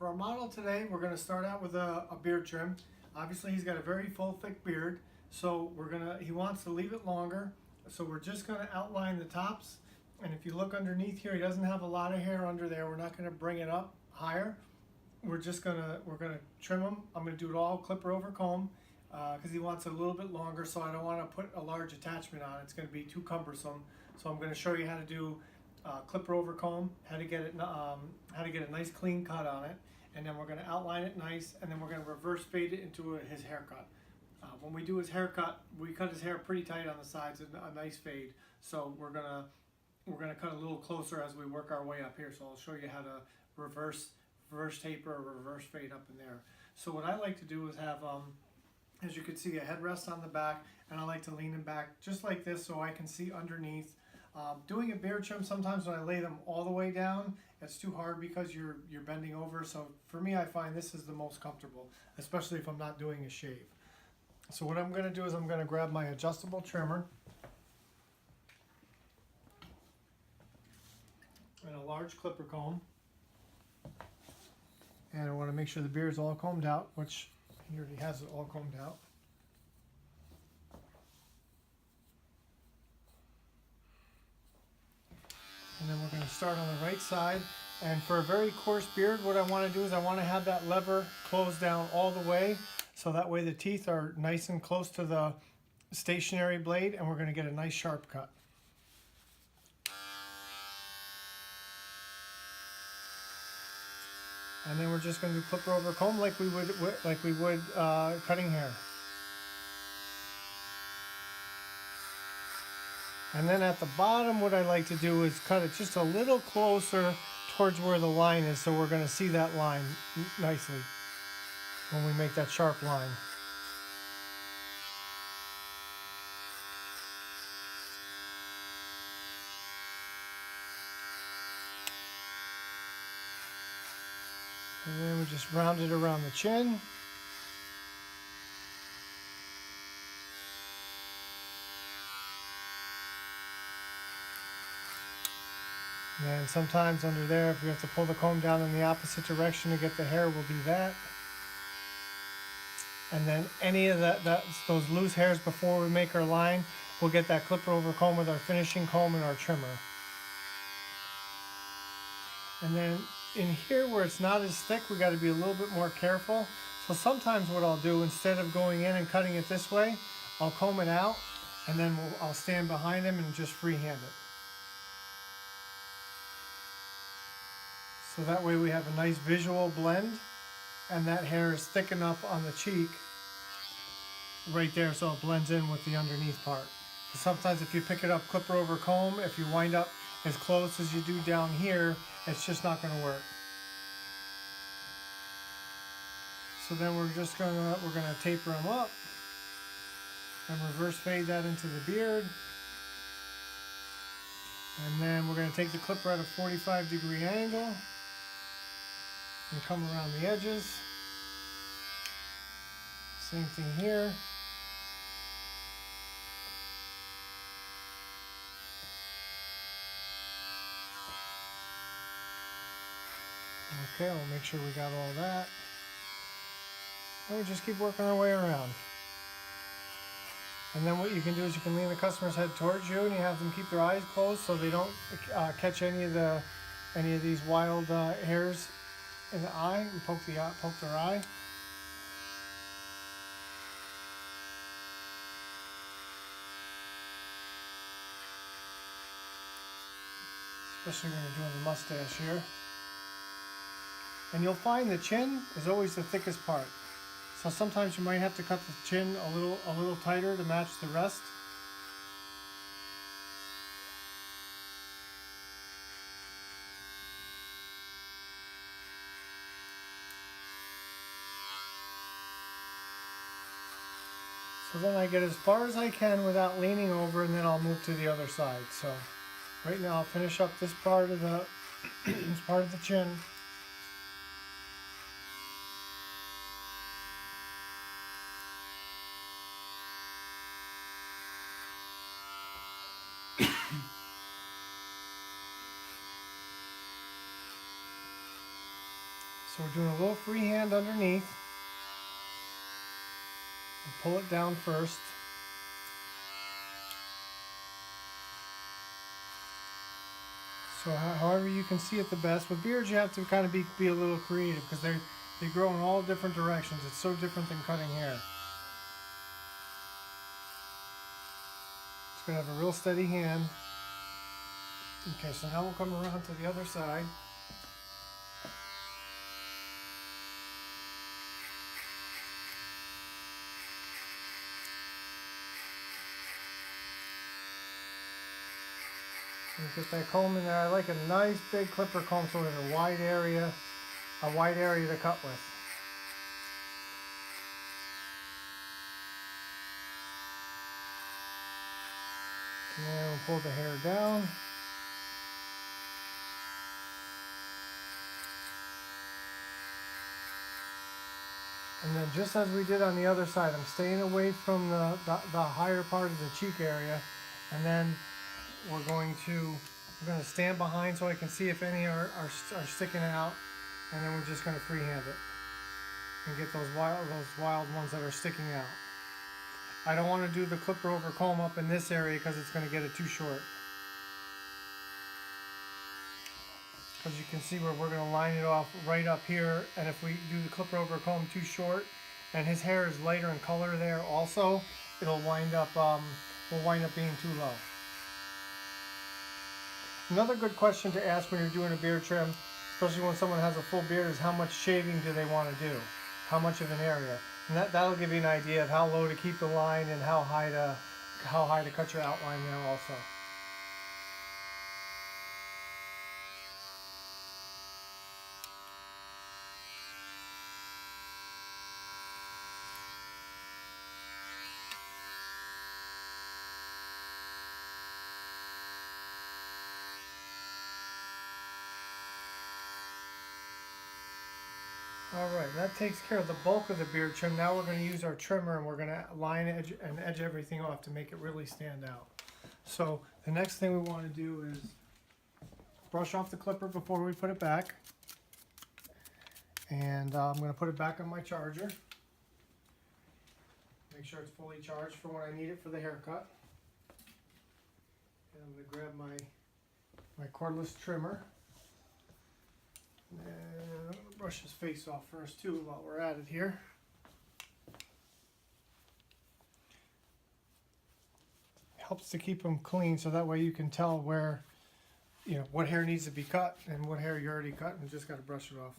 For our model today, we're going to start out with a beard trim. Obviously, he's got a very full, thick beard, so he wants to leave it longer. So we're just going to outline the tops. And if you look underneath here, he doesn't have a lot of hair under there. We're not going to bring it up higher. We're gonna trim him. I'm going to do it all clipper over comb because he wants it a little bit longer. So I don't want to put a large attachment on it. It's going to be too cumbersome. So I'm going to show you how to do clipper over comb, how to get a nice clean cut on it, and then we're going to outline it nice, and then we're going to reverse fade it into his haircut. When we do his haircut, we cut his hair pretty tight on the sides, a nice fade. So we're gonna cut a little closer as we work our way up here. So I'll show you how to reverse taper or reverse fade up in there. So what I like to do is have, as you can see, a headrest on the back, and I like to lean him back just like this so I can see underneath. Doing a beard trim, sometimes when I lay them all the way down, it's too hard because you're bending over. So for me, I find this is the most comfortable, especially if I'm not doing a shave. So what I'm going to do is I'm going to grab my adjustable trimmer and a large clipper comb, and I want to make sure the beard's all combed out, which he already has it all combed out. And then we're going to start on the right side. And for a very coarse beard, what I want to do is I want to have that lever closed down all the way, so that way the teeth are nice and close to the stationary blade, and we're going to get a nice sharp cut. And then we're just going to do clipper over comb like we would cutting hair. And then at the bottom, what I like to do is cut it just a little closer towards where the line is, so we're going to see that line nicely when we make that sharp line. And then we just round it around the chin. And sometimes under there, if we have to pull the comb down in the opposite direction to get the hair, we'll do that. And then any of those loose hairs before we make our line, we'll get that clipper over comb with our finishing comb and our trimmer. And then in here where it's not as thick, we got to be a little bit more careful. So sometimes what I'll do, instead of going in and cutting it this way, I'll comb it out, and then I'll stand behind him and just freehand it. So that way we have a nice visual blend, and that hair is thick enough on the cheek right there so it blends in with the underneath part. Sometimes if you pick it up clipper over comb, if you wind up as close as you do down here, it's just not going to work. So then we're gonna taper him up and reverse fade that into the beard. And then we're going to take the clipper at a 45-degree angle and come around the edges. Same thing here. Okay, we'll make sure we got all that. And we just keep working our way around. And then what you can do is you can lean the customer's head towards you, and you have them keep their eyes closed so they don't catch any of these wild hairs in the eye and poke their eye. Especially when you're doing the mustache here. And you'll find the chin is always the thickest part. So sometimes you might have to cut the chin a little tighter to match the rest. So then I get as far as I can without leaning over, and then I'll move to the other side. So right now I'll finish up this part of the this part of the chin. So we're doing a little freehand underneath. We'll pull it down first. So however you can see it the best. With beards you have to kind of be a little creative because they grow in all different directions. It's so different than cutting hair. It's going to have a real steady hand. Okay, so now we'll come around to the other side. And get that comb in there. I like a nice big clipper comb so there's a wide area to cut with. And then we'll pull the hair down. And then just as we did on the other side, I'm staying away from the higher part of the cheek area. And then we're going to stand behind so I can see if any are sticking out. And then we're just going to freehand it and get those wild ones that are sticking out. I don't want to do the clipper over comb up in this area because it's going to get it too short. Because you can see where we're going to line it off right up here, and if we do the clipper over comb too short, and his hair is lighter in color there also, it'll wind up being too low. Another good question to ask when you're doing a beard trim, especially when someone has a full beard, is how much shaving do they want to do? How much of an area? And that'll give you an idea of how low to keep the line and how high to cut your outline there also. Alright, that takes care of the bulk of the beard trim. Now we're going to use our trimmer and we're going to line edge everything off to make it really stand out. So the next thing we want to do is brush off the clipper before we put it back. And I'm going to put it back on my charger. Make sure it's fully charged for when I need it for the haircut. And I'm going to grab my cordless trimmer. And I'm going to brush his face off first too while we're at it here. Helps to keep them clean so that way you can tell where, what hair needs to be cut and what hair you already cut and just got to brush it off.